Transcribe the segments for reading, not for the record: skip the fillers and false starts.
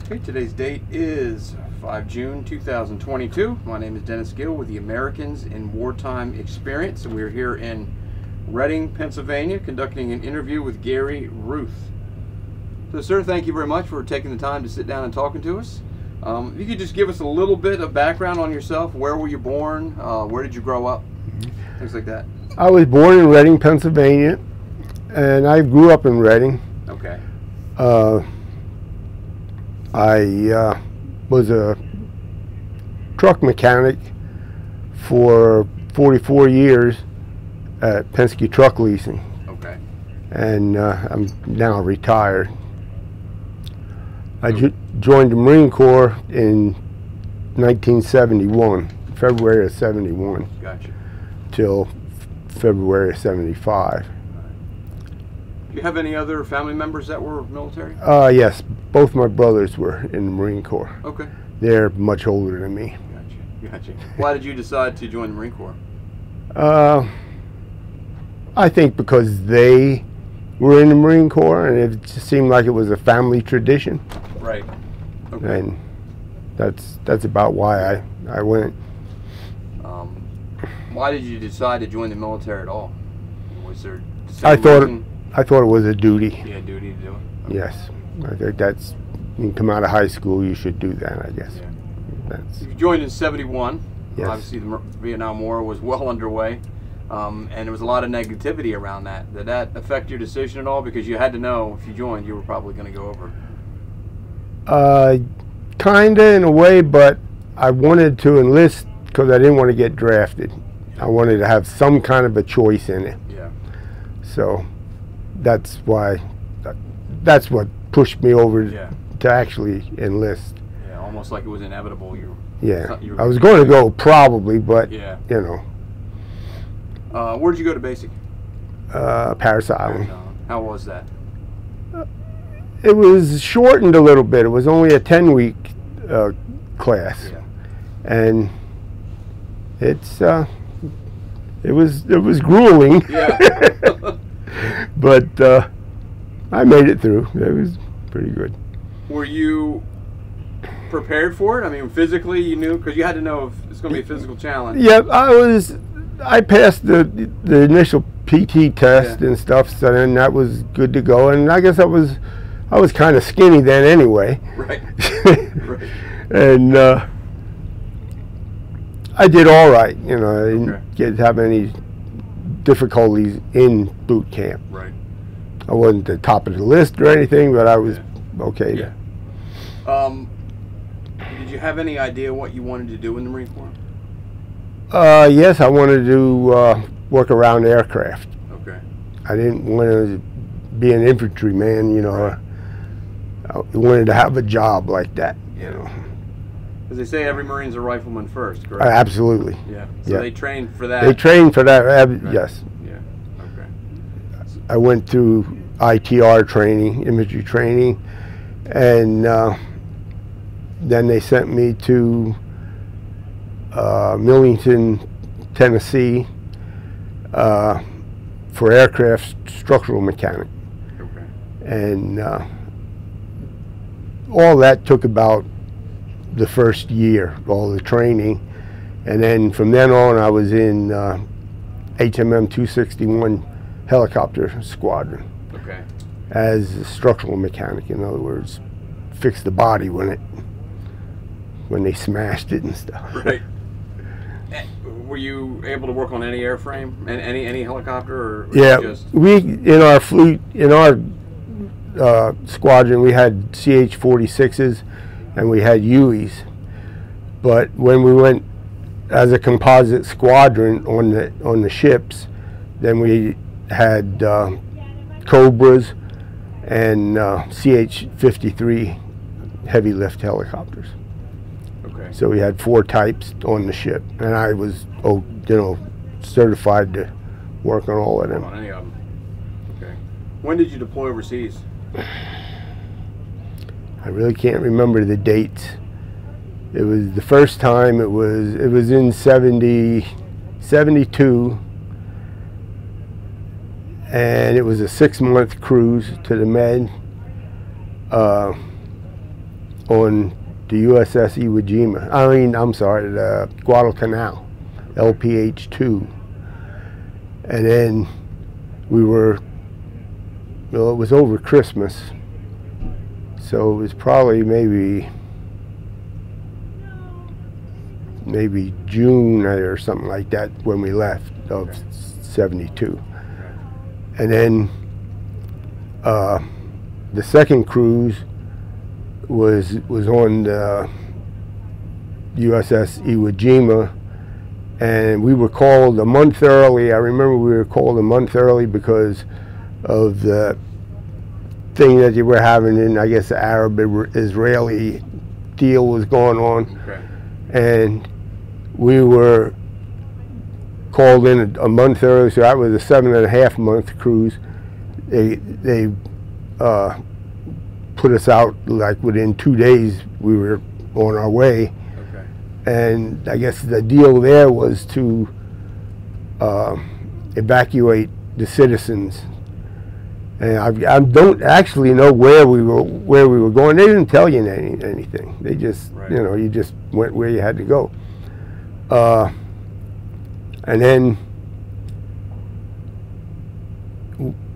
Okay, today's date is 5 June 2022. My name is Dennis Gill with the Americans in Wartime Experience, and we're here in Reading, Pennsylvania, conducting an interview with Gary Ruth. So, sir, thank you very much for taking the time to sit down and talking to us. If you could just give us a little bit of background on yourself. Where were you born? Where did you grow up? Things like that. I was born in Reading, Pennsylvania, and I grew up in Reading. Okay. I was a truck mechanic for 44 years at Penske Truck Leasing. Okay. And I'm now retired. I joined the Marine Corps in 1971, February of 71. Gotcha. Till February of 75. Do you have any other family members that were military? Yes, both my brothers were in the Marine Corps. Okay. They're much older than me. Gotcha. Why did you decide to join the Marine Corps? I think because they were in the Marine Corps, and it just seemed like it was a family tradition. Right. Okay. And that's about why I went. Why did you decide to join the military at all? Was there I thought it was a duty. Yeah, duty to do it. Okay. Yes, I think that's, when you come out of high school, you should do that, I guess. Yeah. You joined in 71. Yes. Obviously, the Vietnam War was well underway, and there was a lot of negativity around that. Did that affect your decision at all? Because you had to know if you joined, you were probably going to go over. Kinda in a way, but I wanted to enlist because I didn't want to get drafted. I wanted to have some kind of a choice in it. Yeah. So that's why, that's what pushed me over to actually enlist. Yeah, almost like it was inevitable. I was going to go probably, but you know. Where'd you go to basic? Paris Island. How was that? It was shortened a little bit. It was only a 10-week class, and it was grueling. Yeah. But I made it through. It was pretty good. Were you prepared for it? I mean, physically, you knew, because you had to know if it's going to be a physical challenge. Yeah, I passed the initial PT test and stuff, so then that was good to go. And I guess I was kind of skinny then anyway. Right. Right. And I did all right. You know, I didn't have any difficulties in boot camp. Right. I wasn't the top of the list or anything, but I was okay. Yeah. Did you have any idea what you wanted to do in the Marine Corps? Yes, I wanted to work around aircraft. Okay. I didn't want to be an infantryman, you know. I wanted to have a job like that, you know. Because they say every Marine's a rifleman first, correct? Absolutely. Yeah. So they trained for that. They trained for that, yes. Yeah. Okay. I went through ITR training, imagery training, and then they sent me to Millington, Tennessee, for aircraft structural mechanic. Okay. And all that took about the first year, all the training, and then from then on I was in HMM 261 helicopter squadron. Okay. As a structural mechanic, in other words, fix the body when they smashed it and stuff. Right. Were you able to work on any airframe and any helicopter, or just? We in our fleet, in our squadron, we had CH-46s and we had Hueys, but when we went as a composite squadron on the ships, then we had Cobras and CH-53 heavy lift helicopters. Okay. So we had 4 types on the ship, and I was, certified to work on all of them. On any of them. Okay. When did you deploy overseas? I really can't remember the dates. It was the first time. It was in 72, and it was a 6-month cruise to the Med. on the USS Iwo Jima. I'm sorry, the Guadalcanal, LPH-2. And then we were, well, it was over Christmas, so it was probably maybe June or something like that when we left of '72. And then the second cruise was on the USS Iwo Jima, and we were called a month early. I remember we were called a month early because of the thing that you were having in, I guess, the Arab-Israeli deal was going on. Okay. And we were called in a month early, so that was a 7.5-month cruise. They put us out like within 2 days. We were on our way. Okay. And I guess the deal there was to evacuate the citizens. And I don't actually know where we were going. They didn't tell you anything. They just, right. You know, you just went where you had to go. And then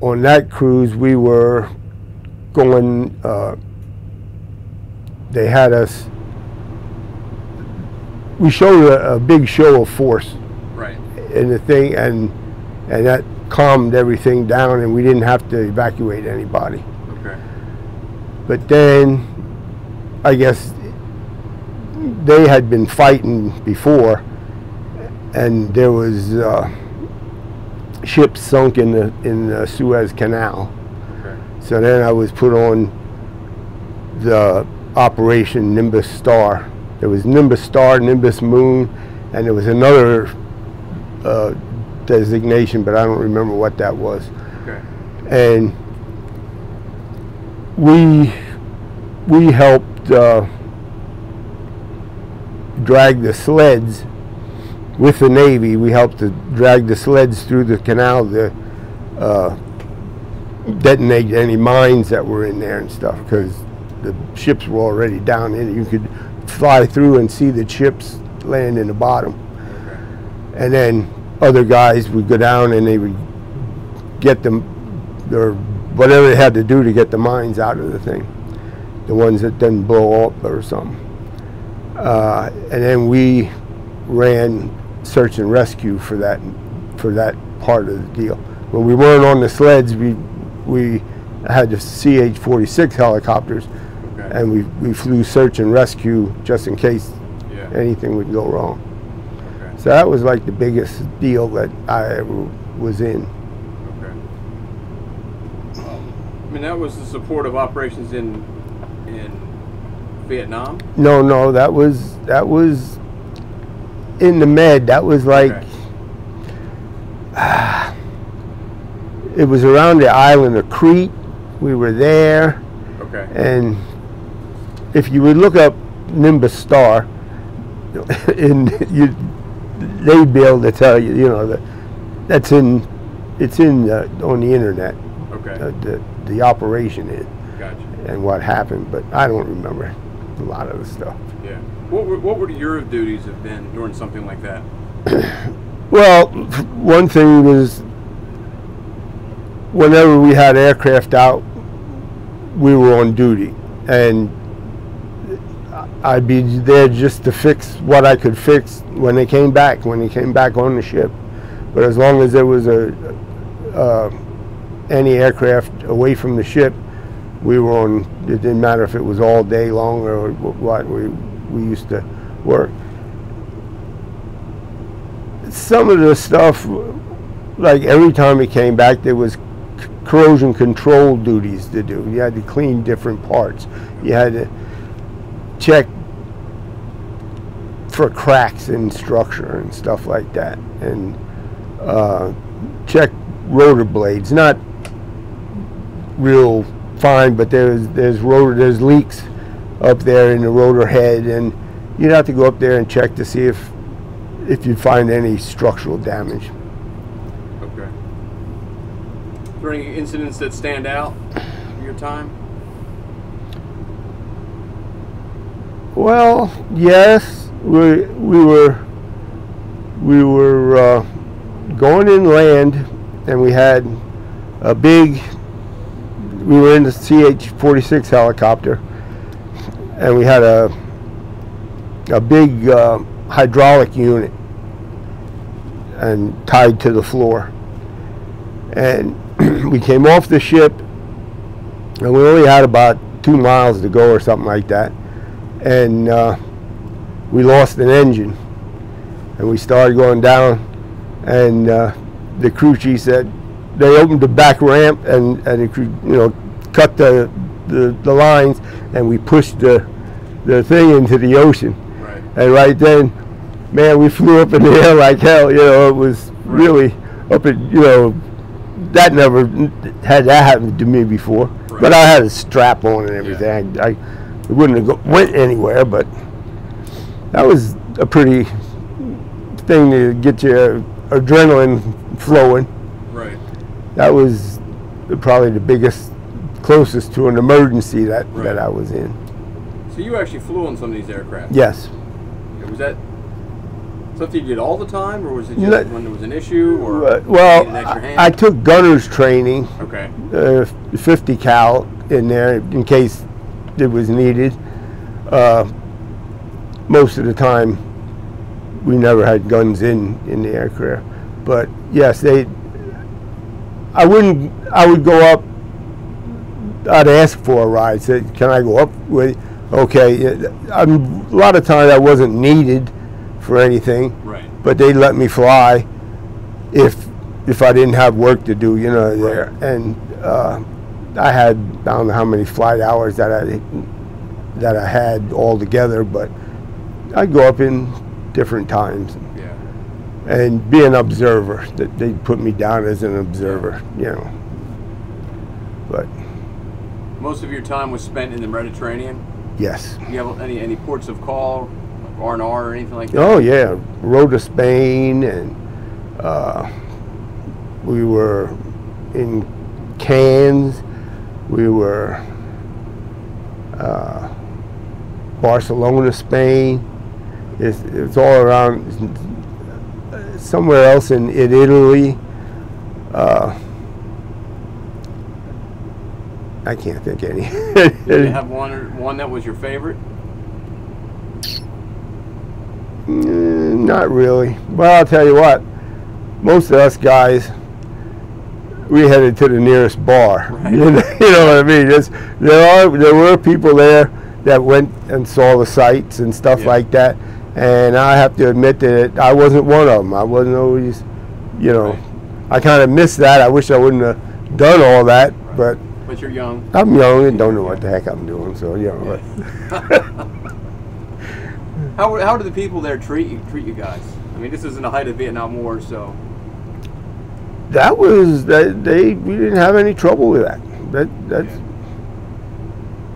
on that cruise, we were going. They had us. We showed a big show of force, right, in the thing, and that calmed everything down, and we didn't have to evacuate anybody. Okay. But then, I guess they had been fighting before, and there was ships sunk in the Suez Canal. Okay. So then I was put on the Operation Nimbus Star. There was Nimbus Star, Nimbus Moon, and there was another designation, but I don't remember what that was. Okay. And we helped drag the sleds with the Navy. We helped to drag the sleds through the canal to detonate any mines that were in there and stuff, because the ships were already down in it. You could fly through and see the ships land in the bottom. Okay. And then other guys would go down and they would get them, or whatever they had to do to get the mines out of the thing, the ones that didn't blow up or something. And then we ran search and rescue for that part of the deal. When we weren't on the sleds, we had the CH-46 helicopters, okay, and we flew search and rescue just in case yeah, anything would go wrong. okay, So that was like the biggest deal that I ever was in. okay. I mean, that was the support of operations in Vietnam? No, that was in the Med. That was like, okay, it was around the island of Crete. We were there, okay, and if you would look up Nimbus Star, they'd be able to tell you, it's on the internet. okay, The operation is, gotcha. and what happened, but I don't remember a lot of the stuff. Yeah. What would your duties have been during something like that? Well, one thing was, whenever we had aircraft out, we were on duty, and I'd be there just to fix what I could fix when they came back on the ship. But as long as there was any aircraft away from the ship, we were on. It didn't matter if it was all day long or what. We used to work. Some of the stuff, like every time we came back, there was corrosion control duties to do. You had to clean different parts. You had to check for cracks in structure and stuff like that, and check rotor blades. Not real fine, but there's leaks up there in the rotor head, and you'd have to go up there and check to see if you find any structural damage. Okay. Are there any incidents that stand out in your time? Well, yes, we were going inland, and we had a big. We were in the CH-46 helicopter, and we had a big hydraulic unit and tied to the floor. And we came off the ship, and we only had about 2 miles to go or something like that. And we lost an engine, and we started going down, and the crew chief said they opened the back ramp and cut the lines, and we pushed the thing into the ocean. Right. And right then, man, we flew up in the air like hell. It was really up at, that never had that happen to me before. Right. But I had a strap on and everything. Yeah. I wouldn't have went anywhere, but that was a pretty thing to get your adrenaline flowing. Right. That was probably the closest to an emergency that I was in. So you actually flew on some of these aircraft? Yes. Was that something you did all the time, or was it just when there was an issue, or well, an extra hand? I took gunner's training. Okay. 50 cal in there in case it was needed. Most of the time, we never had guns in the aircraft. But yes, I would go up. I'd ask for a ride. Say, can I go up with? Okay. A lot of times I wasn't needed for anything. Right. But they'd let me fly if I didn't have work to do, there. And I had, I don't know how many flight hours that I had altogether, but I'd go up in different times. Yeah. And be an observer. They'd put me down as an observer, But most of your time was spent in the Mediterranean? yes. Do you have any ports of call, R&R or anything like that? Oh yeah, rode to Spain, and we were in Cannes. We were Barcelona, Spain. It's all around. Somewhere else in Italy. I can't think any. Did you have one that was your favorite? Not really. Well, I'll tell you what. Most of us guys, we headed to the nearest bar. Right. You know what I mean? There were people there that went and saw the sights and stuff like that. And I have to admit that I wasn't one of them. I wasn't always, Right. I kind of missed that. I wish I wouldn't have done all that, but you're young. I'm young and don't know what the heck I'm doing, so But How do the people there treat you guys? I mean, this is in the height of the Vietnam War, so that was we didn't have any trouble with that.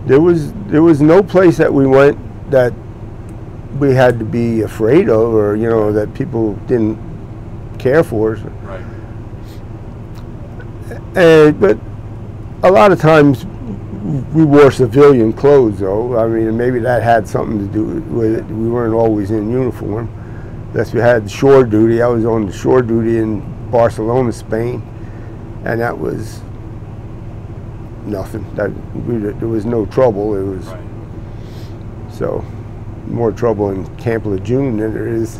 There was no place that we went that we had to be afraid of, or that people didn't care for us. Right. But a lot of times we wore civilian clothes, though. I mean, maybe that had something to do with it. We weren't always in uniform. Unless we had shore duty. I was on the shore duty in Barcelona, Spain, and that was nothing. There was no trouble. It was so more trouble in Camp Lejeune than there is.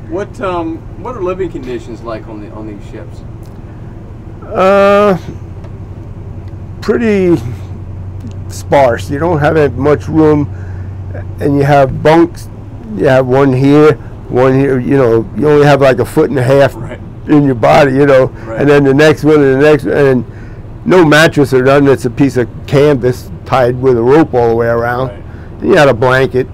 What are living conditions like on these ships? Pretty sparse. You don't have that much room, and you have bunks. You have one here, one here. You only have like a foot and a half in your body. And then the next one and the next one, and no mattress or nothing. It's a piece of canvas tied with a rope all the way around. Right. And you had a blanket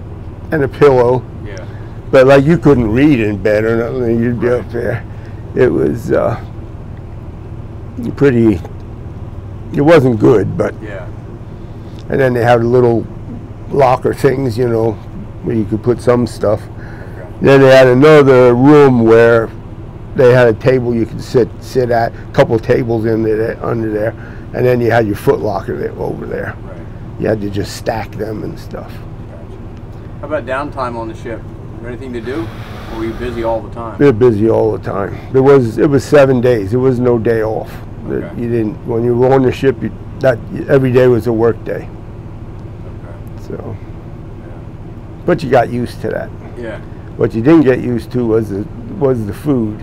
and a pillow. Yeah. But like you couldn't read in bed or nothing. You'd be up there. It was pretty. It wasn't good, but yeah. And then they had little locker things, where you could put some stuff. Okay. Then they had another room where they had a table you could sit at, a couple of tables under there, and then you had your foot locker over there. Right. you had to just stack them and stuff. How about downtime on the ship? Was there anything to do, or were you busy all the time? We were busy all the time. It was 7 days. There was no day off. Okay. You didn't, when you were on the ship, every day was a work day. Okay. So, but you got used to that. Yeah. What you didn't get used to was the food.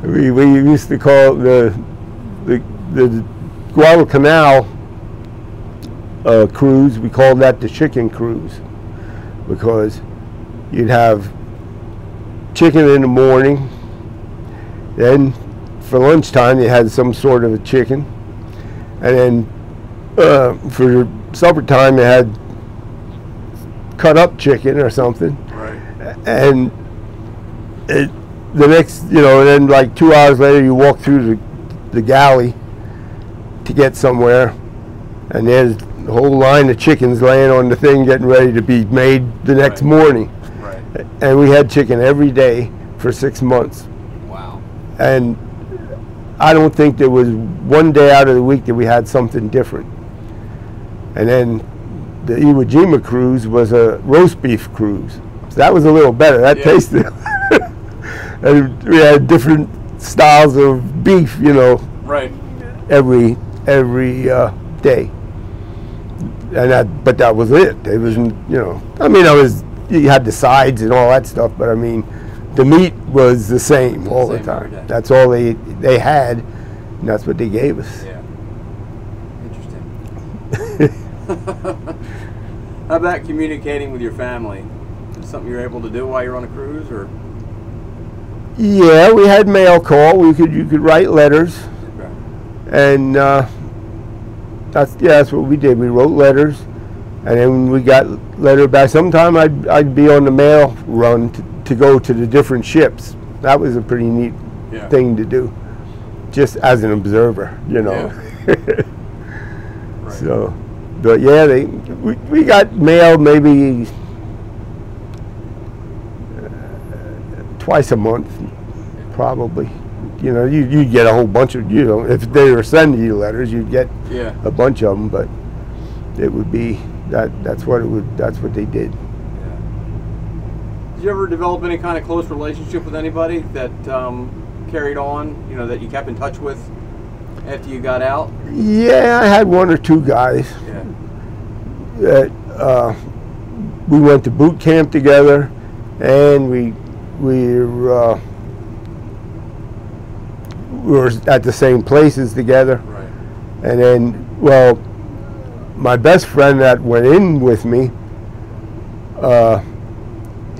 we used to call the Guadalcanal cruise. We called that the chicken cruise, because you'd have chicken in the morning, then for lunchtime you had some sort of a chicken, and then for supper time you had cut up chicken or something. Right. And the next, then like 2 hours later you walk through the galley to get somewhere, and there's a whole line of chickens laying on the thing getting ready to be made the next morning. Right. And we had chicken every day for 6 months. Wow. And I don't think there was one day out of the week that we had something different. And then the Iwo Jima cruise was a roast beef cruise. So that was a little better. That tasted. And we had different styles of beef, Right. every day. And but that was it. It wasn't, you had the sides and all that stuff, but I mean, the meat was the same all the time. That's all they had, and that's what they gave us. Yeah. Interesting. How about communicating with your family? Is it something you're able to do while you're on a cruise, or? Yeah, we had mail call. You could write letters, Okay. and that's what we did. We wrote letters, and then we got letter back. Sometime I'd be on the mail run to go to the different ships. That was a pretty neat thing to do, just as an observer, Yeah. Right. So, but yeah, we got mail maybe twice a month, probably. You'd get a whole bunch of, if they were sending you letters, you'd get a bunch of them, but it would be that's what they did. Yeah. Did you ever develop any kind of close relationship with anybody that carried on, that you kept in touch with after you got out? Yeah, I had one or two guys. Yeah. That we went to boot camp together, and we were at the same places together. Right. And then, well, my best friend that went in with me,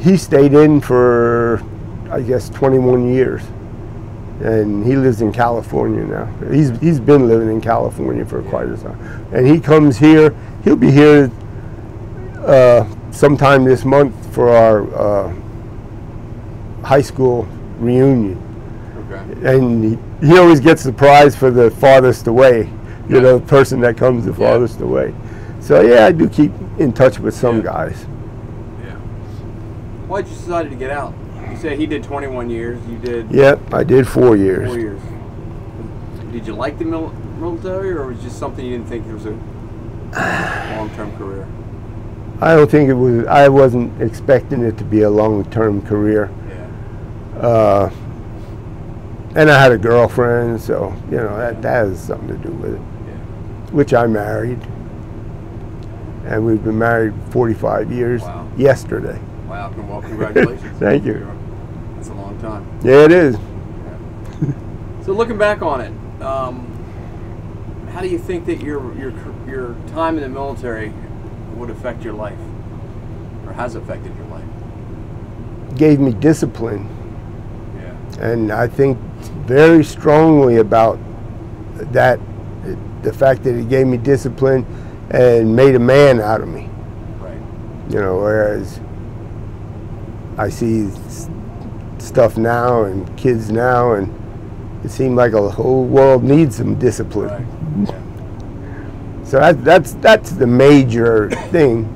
he stayed in for, I guess, 21 years. And he lives in California now. He's been living in California for quite a time. And he comes here. He'll be here sometime this month for our high school reunion. Okay. And he always gets the prize for the farthest away, the person that comes the farthest away. So yeah, I do keep in touch with some guys. Yeah. Why did you decide to get out? You said he did 21 years. You did. Yep, I did 4 years. 4 years. Did you like the military, or was it just something you didn't think it was a long-term career? I don't think it was. I wasn't expecting it to be a long-term career. Yeah. And I had a girlfriend, so that has something to do with it. Yeah. Which I married, and we've been married 45 years. Wow. Yesterday. Wow. Well, congratulations. Thank you. That's a long time. Yeah, it is. Yeah. So looking back on it, how do you think that your time in the military would affect your life, or has affected your life? Gave me discipline. Yeah. And I think very strongly about that, the fact that it gave me discipline and made a man out of me. Right. Whereas I see stuff now and kids now, and it seems like a whole world needs some discipline. Right. Yeah. So that's the major thing.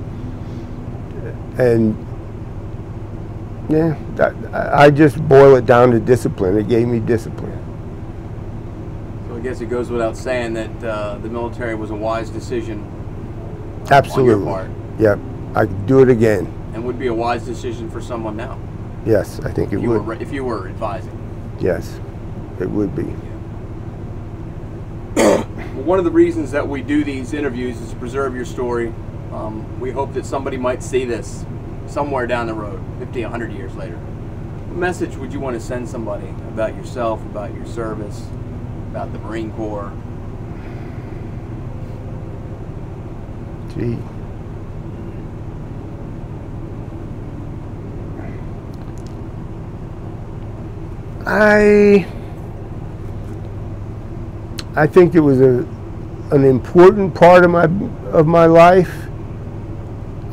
And yeah, I just boil it down to discipline. It gave me discipline. So I guess it goes without saying that the military was a wise decision. Absolutely. On your part. Yep. I'd do it again. And would be a wise decision for someone now. Yes, I think it would. If you were advising. Yes, it would be. Well, one of the reasons that we do these interviews is to preserve your story. We hope that somebody might see this somewhere down the road, 50, 100 years later. What message would you want to send somebody about yourself, about your service, about the Marine Corps? Gee. I think it was an important part of my life.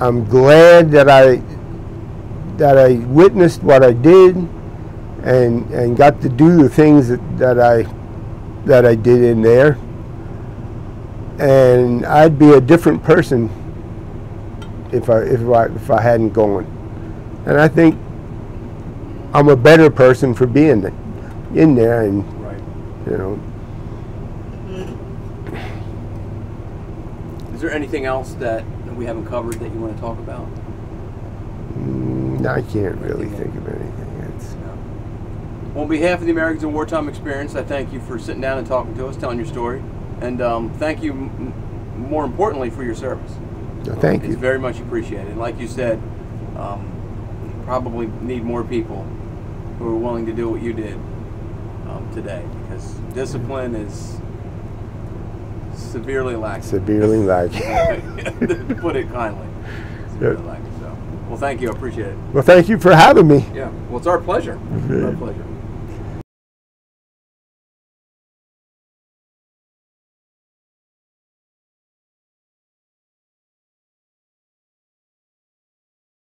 I'm glad that I witnessed what I did and got to do the things that I did in there. And I'd be a different person if I hadn't gone. And I think I'm a better person for being in there, and right. You know. Is there anything else that we haven't covered that you want to talk about? I can't really think of anything. Well, on behalf of the Americans in Wartime Experience, I thank you for sitting down and talking to us, telling your story, and thank you, more importantly, for your service. Thank you. It's very much appreciated. And like you said, probably need more people who are willing to do what you did today, because discipline is severely lacking. Severely lacking. To put it kindly. Severely lacking. So, well, thank you. I appreciate it. Well, thank you for having me. Yeah. Well, it's our pleasure. It's our pleasure.